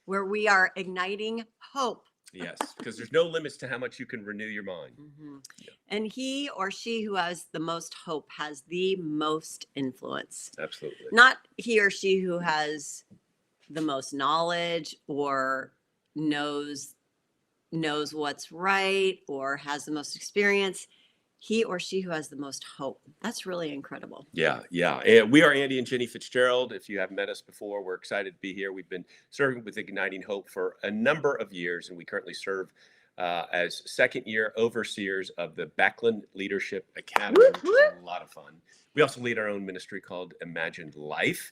where we are igniting hope. Yes, because there's no limits to how much you can renew your mind. Mhm. Yeah, And he or she who has the most hope has the most influence. absolutely. Not he or she who has the most knowledge or knows knows what's right or has the most experience. He or she who has the most hope. That's really incredible. Yeah, yeah. And we are Andy and Jenny Fitzgerald. If you haven't met us before, we're excited to be here. We've been serving with Igniting Hope for a number of years, and we currently serve as second year overseers of the Backlund Leadership Academy, Whoop, which is whoop. a lot of fun. We also lead our own ministry called Imagined Life.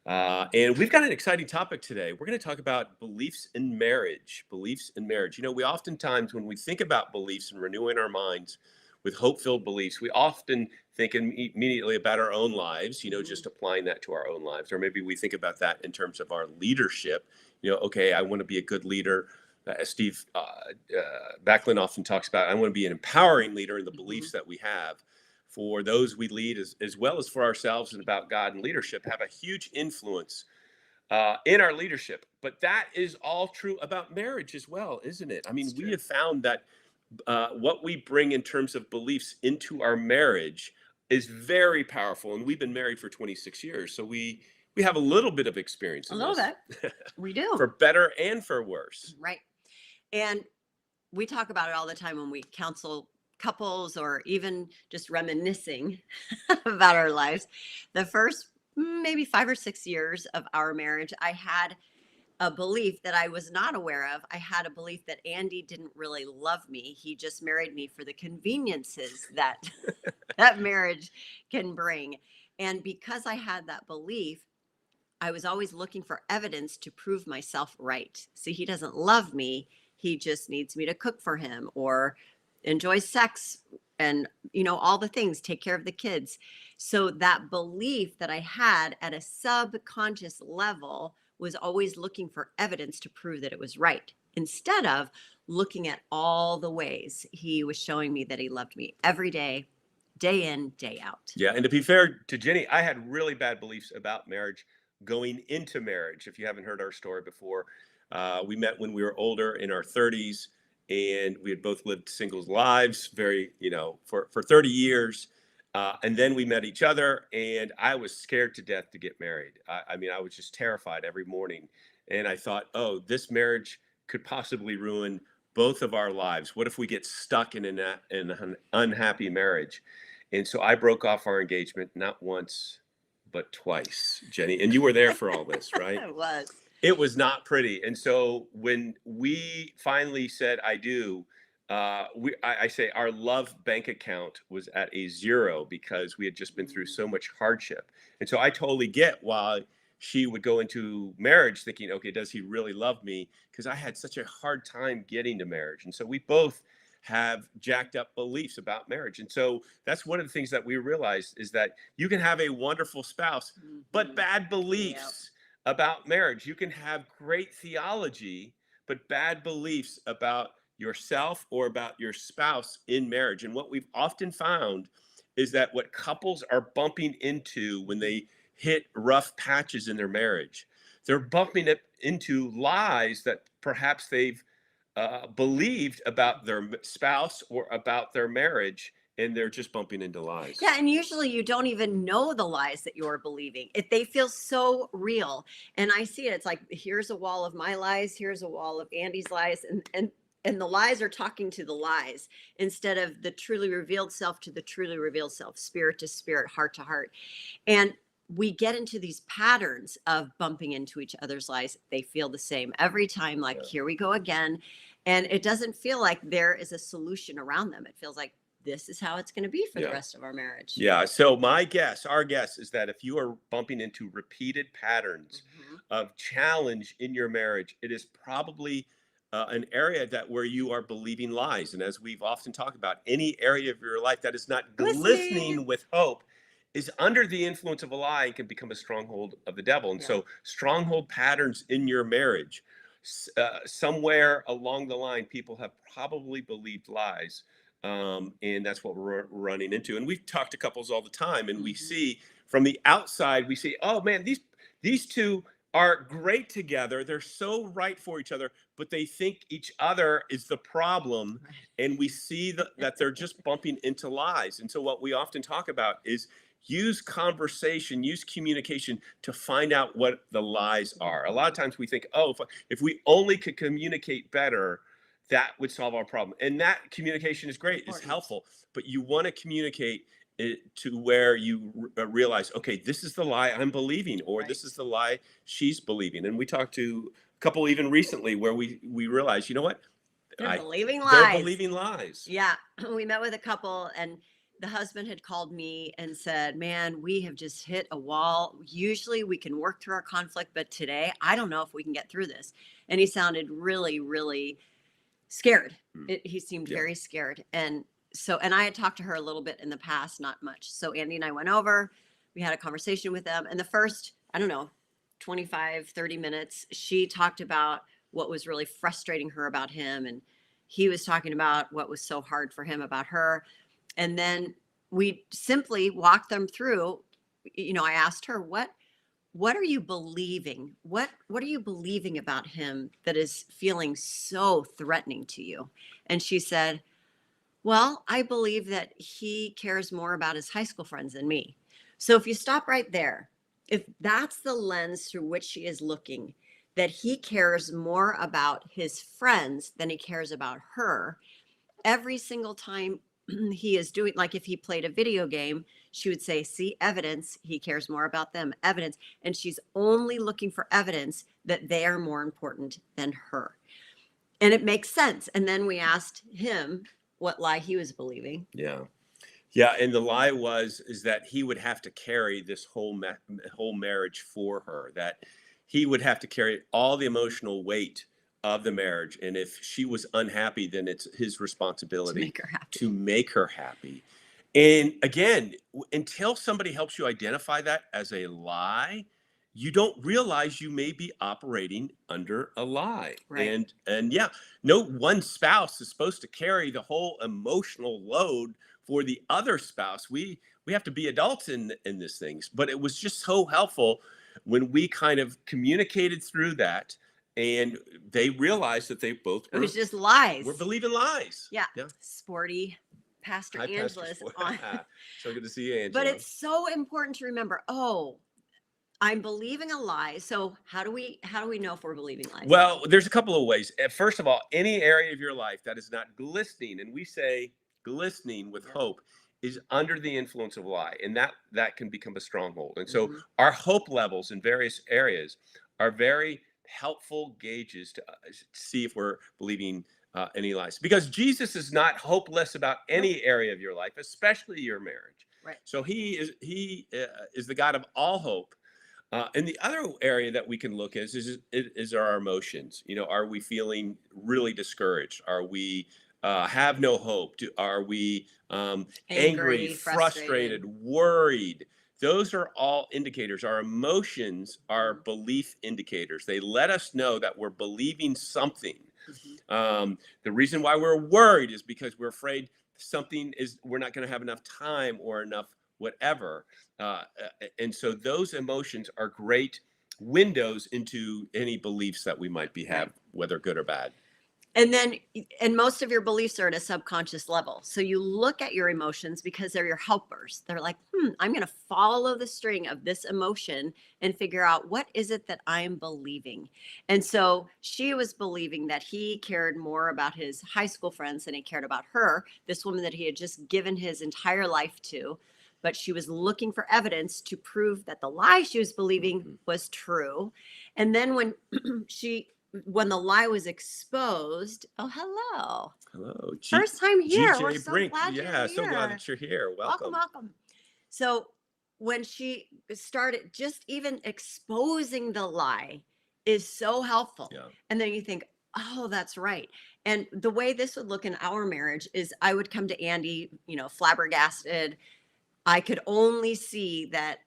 And we've got an exciting topic today. We're going to talk about beliefs in marriage. Beliefs in marriage. You know, we oftentimes, when we think about beliefs and renewing our minds with hope filled beliefs, we often think immediately about our own lives, just applying that to our own lives. Or maybe we think about that in terms of our leadership. Okay, I want to be a good leader. As Steve Backlund often talks about, I want to be an empowering leader in the beliefs that we have for those we lead, as well as for ourselves, and about God and leadership, have a huge influence in our leadership. But that is all true about marriage as well, isn't it? I mean, It's we true. have found that what we bring in terms of beliefs into our marriage is very powerful. And we've been married for 26 years. So we have a little bit of experience A in little this, bit. We do. for better and for worse. Right. And we talk about it all the time when we counsel couples or even just reminiscing about our lives. The first maybe 5 or 6 years of our marriage, I had a belief that I was not aware of. I had a belief that Andy didn't really love me. He just married me for the conveniences that that marriage can bring. And because I had that belief, I was always looking for evidence to prove myself right. See, he doesn't love me. He just needs me to cook for him or enjoy sex and, all the things, take care of the kids. So that belief that I had at a subconscious level was always looking for evidence to prove that it was right instead of looking at all the ways he was showing me that he loved me every day in, day out. Yeah, and to be fair to Jenny, I had really bad beliefs about marriage going into marriage. If you haven't heard our story before, we met when we were older in our 30s, and we had both lived singles lives, for 30 years. And then we met each other, and I was scared to death to get married. I mean, I was just terrified every morning. And I thought, oh, this marriage could possibly ruin both of our lives. What if we get stuck in an unhappy marriage? And so I broke off our engagement not once, but twice, Jenny. And you were there for all this, right? It was. It was not pretty. And so when we finally said I do, I say our love bank account was at a zero because we had just been through so much hardship. And so I totally get why she would go into marriage thinking, okay, does he really love me? Because I had such a hard time getting to marriage. And so we both have jacked up beliefs about marriage. And so that's one of the things that we realized is that you can have a wonderful spouse, but Mhm. bad Yep. beliefs about marriage. You can have great theology, but bad beliefs about yourself or about your spouse in marriage. And what we've often found is that what couples are bumping into when they hit rough patches in their marriage, they're bumping it into lies that perhaps they've believed about their spouse or about their marriage, and they're just bumping into lies. Yeah, and usually you don't even know the lies that you're believing. If they feel so real. And I see it. It's like here's a wall of my lies, here's a wall of Andy's lies, and the lies are talking to the lies instead of the truly revealed self to the truly revealed self, spirit to spirit, heart to heart. And we get into these patterns of bumping into each other's lies. They feel the same every time, like, Yeah. here we go again. And it doesn't feel like there is a solution around them. It feels like this is how it's going to be for the Yeah. rest of our marriage. Yeah. So our guess is that if you are bumping into repeated patterns Mhm. of challenge in your marriage, it is probably an area that where you are believing lies. And as we've often talked about, any area of your life that is not Glistening. glistening with hope is under the influence of a lie and can become a stronghold of the devil. And Yeah. so, stronghold patterns in your marriage, somewhere along the line, people have probably believed lies, and that's what we're running into. And we talk to couples all the time, and we Mhm. see from the outside, we see, oh man, these two are great together. They're so right for each other, but they think each other is the problem. Right. And we see that they're just bumping into lies. And so, what we often talk about is use conversation, use communication to find out what the lies are. A lot of Mhm. times we think, oh, if we only could communicate better, that would solve our problem. And that communication is great, it's Important. helpful, but you want to communicate it to where you realize, okay, this is the lie I'm believing, or Right. this is the lie she's believing. And we talked to a couple even recently where we realized, you know what, They're I believing they're lies. believing lies. Yeah. We met with a couple, and the husband had called me and said, "Man, we have just hit a wall. Usually we can work through our conflict, but today I don't know if we can get through this." And he sounded really, really scared. Mm, He seemed yeah. very scared. And so, and I had talked to her a little bit in the past, not much. So Andy and I went over, we had a conversation with them. And the first, I don't know, 25, 30 minutes, she talked about what was really frustrating her about him. And he was talking about what was so hard for him about her. And then we simply walked them through. I asked her, what are you believing? What are you believing about him that is feeling so threatening to you? And she said, "Well, I believe that he cares more about his high school friends than me." So if you stop right there, if that's the lens through which she is looking, that he cares more about his friends than he cares about her, every single time he is doing, like if he played a video game, she would say, "See, evidence, he cares more about them, evidence." And she's only looking for evidence that they are more important than her. And it makes sense. And then we asked him what lie he was believing. Yeah. Yeah, and the lie was is that he would have to carry this whole marriage for her. That he would have to carry all the emotional weight of the marriage, and if she was unhappy, then it's his To responsibility make her to happy. make her happy. And again, until somebody helps you identify that as a lie, you don't realize you may be operating under a lie. Right. And yeah, no one spouse is supposed to carry the whole emotional load for the other spouse. We have to be adults in this things. But it was just so helpful when we kind of communicated through that, and they realized that they both It was just were lies. believing lies. Yeah. Yeah. Sporty Pastor Hi, Pastor Angela's Sport. on. So good to see you, But Angela. it's so important to remember, oh, I'm believing a lie. So how do we know if we're believing lies? Well, there's a couple of ways. First of all, any area of your life that is not glistening, and we say glistening with Yep. hope, is under the influence of lie, and that can become a stronghold. And so, Mhm. our hope levels in various areas are very helpful gauges to see if we're believing any lies. Because Jesus is not hopeless about Nope. any area of your life, especially your marriage. Right. So he is the God of all hope. And the other area that we can look at is our emotions. Are we feeling really discouraged? Are we have no hope? Are we angry, Angry, frustrated, frustrated. worried? Those are all indicators. Our emotions are Mhm. belief indicators. They let us know that we're believing something. Mhm. The reason why we're worried is because we're afraid we're not going to have enough time or enough whatever. And so those emotions are great windows into any beliefs that we might be Right. have, whether good or bad. And most of your beliefs are at a subconscious level. So you look at your emotions because they're your helpers. They're like, I'm going to follow the string of this emotion and figure out what is it that I'm believing. And so she was believing that he cared more about his high school friends than he cared about her, this woman that he had just given his entire life to. But she was looking for evidence to prove that the lie she was believing Mhm. was true. And then she when the lie was exposed, oh, hello. Hello, First time here. We're GJ so Brink. glad you're Yeah, so glad here. that you're here. Welcome, Welcome. welcome. So when she started just even exposing the lie is so helpful. Yeah. And then you think, oh, that's right. And the way this would look in our marriage is I would come to Andy, flabbergasted. I could only see that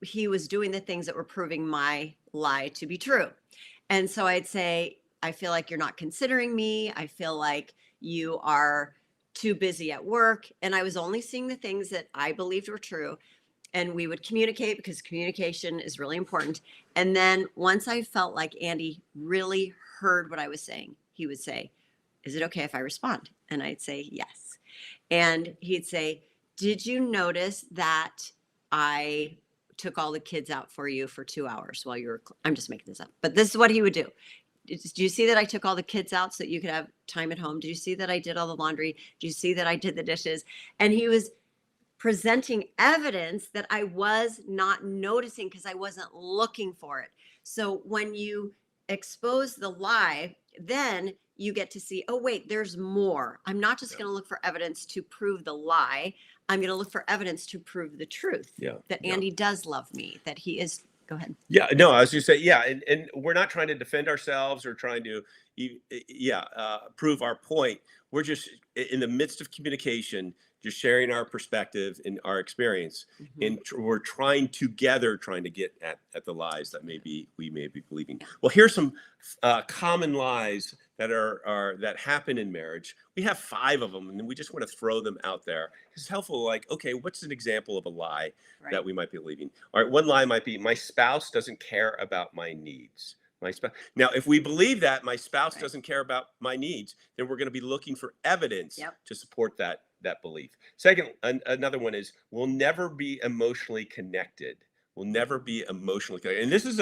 he was doing the things that were proving my lie to be true. And so I'd say, I feel like you're not considering me. I feel like you are too busy at work. And I was only seeing the things that I believed were true. and we would communicate because communication is really important. And then once I felt like Andy really heard what I was saying, he would say, "Is it okay if I respond?" And I'd say, "Yes." And he'd say, "Did you notice that I took all the kids out for you for 2 hours while you were," I'm just making this up, but this is what he would do. "Do you see that I took all the kids out so that you could have time at home? Did you see that I did all the laundry? Do you see that I did the dishes?" And he was presenting evidence that I was not noticing because I wasn't looking for it. So when you expose the lie, then you get to see, oh, wait, there's more. I'm not just Yeah. going to look for evidence to prove the lie. I'm going to look for evidence to prove the truth Yeah. that Yeah. Andy does love me, that he is. Go ahead. Yeah, no, as you say, yeah, and we're not trying to defend ourselves or trying to, prove our point. We're just in the midst of communication, just sharing our perspective and our experience, Mhm. and we're trying together, trying to get at the lies that we may be believing. Well, here's some common lies that are that happen in marriage. We have 5 of them, and we just want to throw them out there. It's helpful, like, okay, what's an example of a lie Right. that we might be believing? All right, one lie might be, my spouse doesn't care about my needs. My spouse. Now, if we believe that my spouse Right. doesn't care about my needs, then we're going to be looking for evidence Yep. to support that belief. Second, another one is, we'll never be emotionally connected. We'll never be emotionally connected. And this is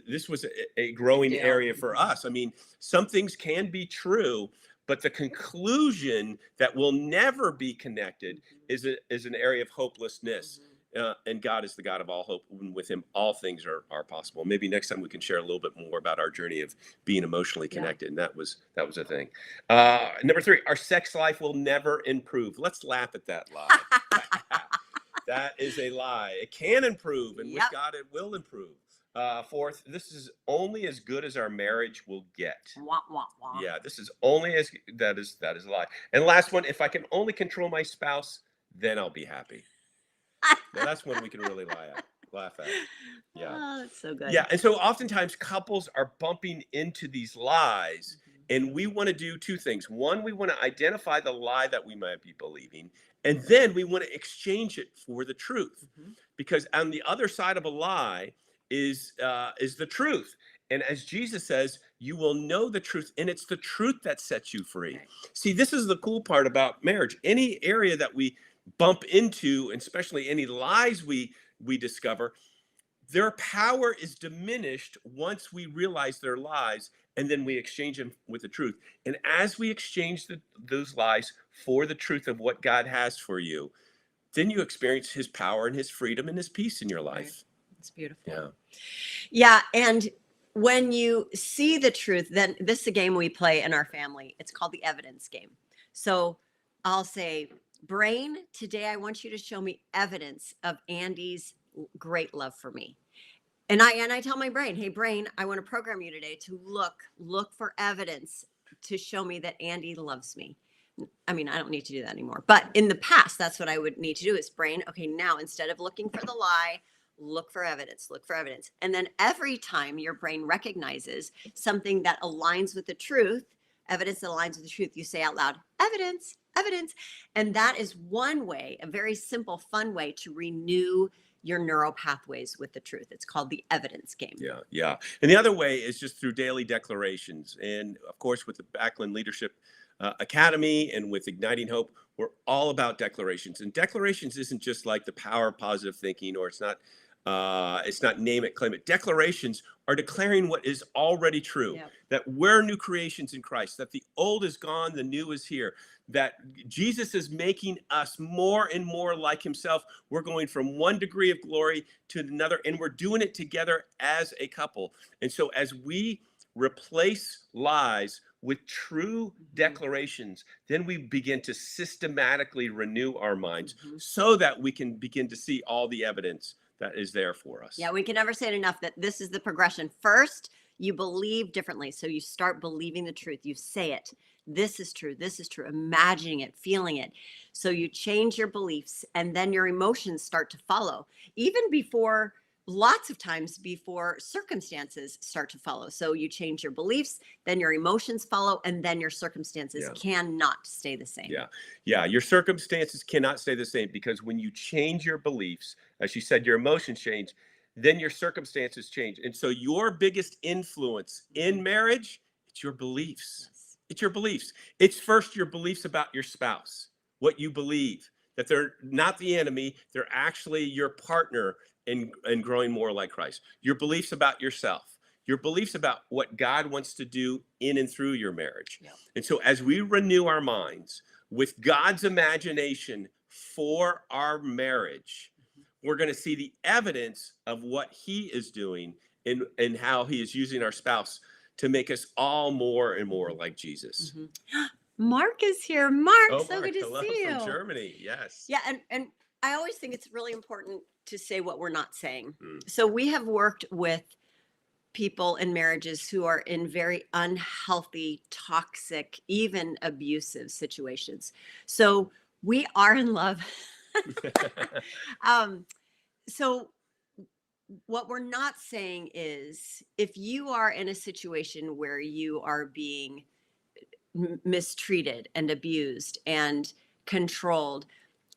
this was a growing deal. area for Mhm. us. I mean, some things can be true, but the conclusion that we'll never be connected is an area of hopelessness. Mhm. And God is the God of all hope, and with Him all things are possible. Maybe next time we can share a little bit more about our journey of being emotionally Yeah. connected. And that was a thing. Number 3, our sex life will never improve. Let's laugh at that lie. That is a lie. It can improve, and with Yep. God, it will improve. Fourth, this is only as good as our marriage will get. Wah, wah, wah. Yeah, this is only as that is a lie. And last one, if I can only control my spouse, then I'll be happy. Now that's one we can really laugh at. Yeah. Oh, that's so good. Yeah, and so oftentimes couples are bumping into these lies, Mhm. and we want to do 2 things. One, we want to identify the lie that we might be believing, and then we want to exchange it for the truth. Mhm. Because on the other side of a lie is the truth. And as Jesus says, you will know the truth, and it's the truth that sets you free. Right. See, this is the cool part about marriage. Any area that we bump into, and especially any lies we discover, their power is diminished once we realize their lies, and then we exchange them with the truth. And as we exchange those lies for the truth of what God has for you, then you experience His power and His freedom and His peace in your Right. life. It's beautiful. Yeah. Yeah. And when you see the truth, then this is a game we play in our family. It's called the evidence game. So I'll say, brain, today I want you to show me evidence of Andy's great love for me. And I tell my brain, hey brain, I want to program you today to look for evidence to show me that Andy loves me. I mean, I don't need to do that anymore. But in the past, that's what I would need to do is brain, okay, now instead of looking for the lie, look for evidence, look for evidence. And then every time your brain recognizes something that aligns with the truth, evidence that aligns with the truth, you say out loud, evidence, evidence. And that is one way, a very simple, fun way to renew your neural pathways with the truth. It's called the evidence game. Yeah, yeah. And the other way is just through daily declarations. And of course, with the Backlund Leadership Academy and with Igniting Hope, we're all about declarations. And declarations isn't just like the power of positive thinking, or it's not name it, claim it. Declarations are declaring what is already true, Yep. that we're new creations in Christ, that the old is gone, the new is here, that Jesus is making us more and more like Himself. We're going from one degree of glory to another, and we're doing it together as a couple. And so as we replace lies with true declarations, then we begin to systematically renew our minds so that we can begin to see all the evidence that is there for us. Yeah, we can never say it enough that this is the progression. First, you believe differently. So you start believing the truth. You say it. This is true. This is true. Imagining it, feeling it. So you change your beliefs, and then your emotions start to follow. Even before lots of times before circumstances start to follow. So you change your beliefs, then your emotions follow, and then your circumstances Yeah. cannot stay the same. Yeah. Yeah. Your circumstances cannot stay the same because when you change your beliefs, as you said, your emotions change, then your circumstances change. And so your biggest influence in marriage, it's your beliefs. Yes. It's your beliefs. It's first your beliefs about your spouse, what you believe, that they're not the enemy, they're actually your partner in growing more like Christ. Your beliefs about yourself, your beliefs about what God wants to do in and through your marriage. Yep. And so as we renew our minds with God's imagination for our marriage, we're going to see the evidence of what he is doing and how he is using our spouse to make us all more and more like Jesus. Mhm. Mark is here. Mark, Oh, so Mark, good to hello see from you. Germany. Yes. Yeah, and I always think it's really important to say what we're not saying. Mm. So we have worked with people in marriages who are in very unhealthy, toxic, even abusive situations. So we are in love. um, so what we're not saying is if you are in a situation where you are being mistreated and abused and controlled,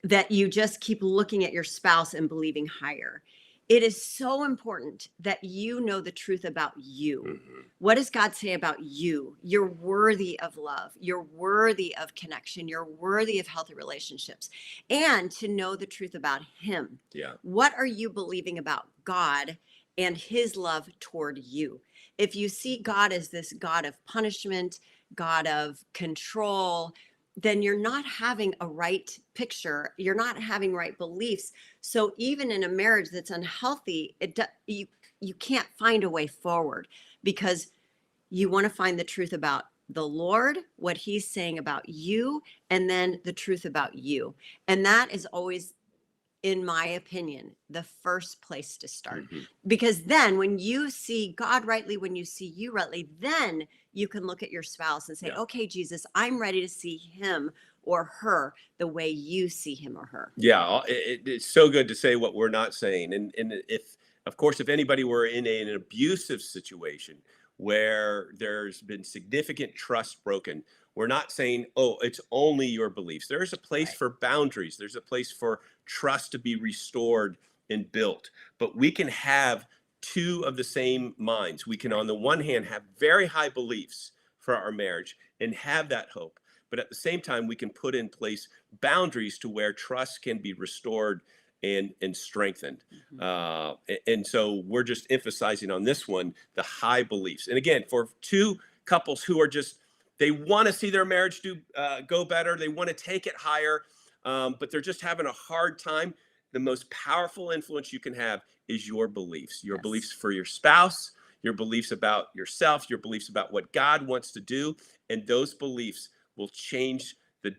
that you just keep looking at your spouse and believing higher. It is so important that you know the truth about you. Mhm. What does God say about you? You're worthy of love. You're worthy of connection. You're worthy of healthy relationships. And to know the truth about Him. Yeah. What are you believing about God and His love toward you? If you see God as this God of punishment, God of control, then you're not having a right picture. You're not having right beliefs. So even in a marriage that's unhealthy, you can't find a way forward because you want to find the truth about the Lord, what he's saying about you, and then the truth about you. And that is always, in my opinion, the first place to start. Mhm. Because then when you see God rightly, when you see you rightly, then you can look at your spouse and say, Yeah. okay, Jesus, I'm ready to see him or her the way you see him or her. Yeah, it's so good to say what we're not saying. And if, of course, if anybody were in an abusive situation where there's been significant trust broken, we're not saying, oh, it's only your beliefs. There's a place Right. for boundaries. There's a place for trust to be restored and built. But we can have two of the same minds. We can, on the one hand, have very high beliefs for our marriage and have that hope. But at the same time, we can put in place boundaries to where trust can be restored and strengthened. And so we're just emphasizing on this one the high beliefs. And again, for two couples who are just, they want to see their marriage go better, they want to take it higher, but they're just having a hard time. The most powerful influence you can have is your beliefs, your Yes. beliefs for your spouse, your beliefs about yourself, your beliefs about what God wants to do, and those beliefs will change the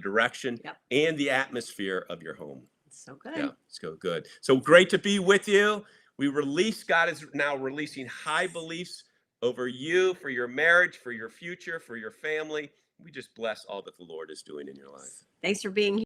direction Yep. and the atmosphere of your home. So good. Yeah, it's go good. So great to be with you. God is now releasing high beliefs over you, for your marriage, for your future, for your family. We just bless all that the Lord is doing in your life. Thanks for being here.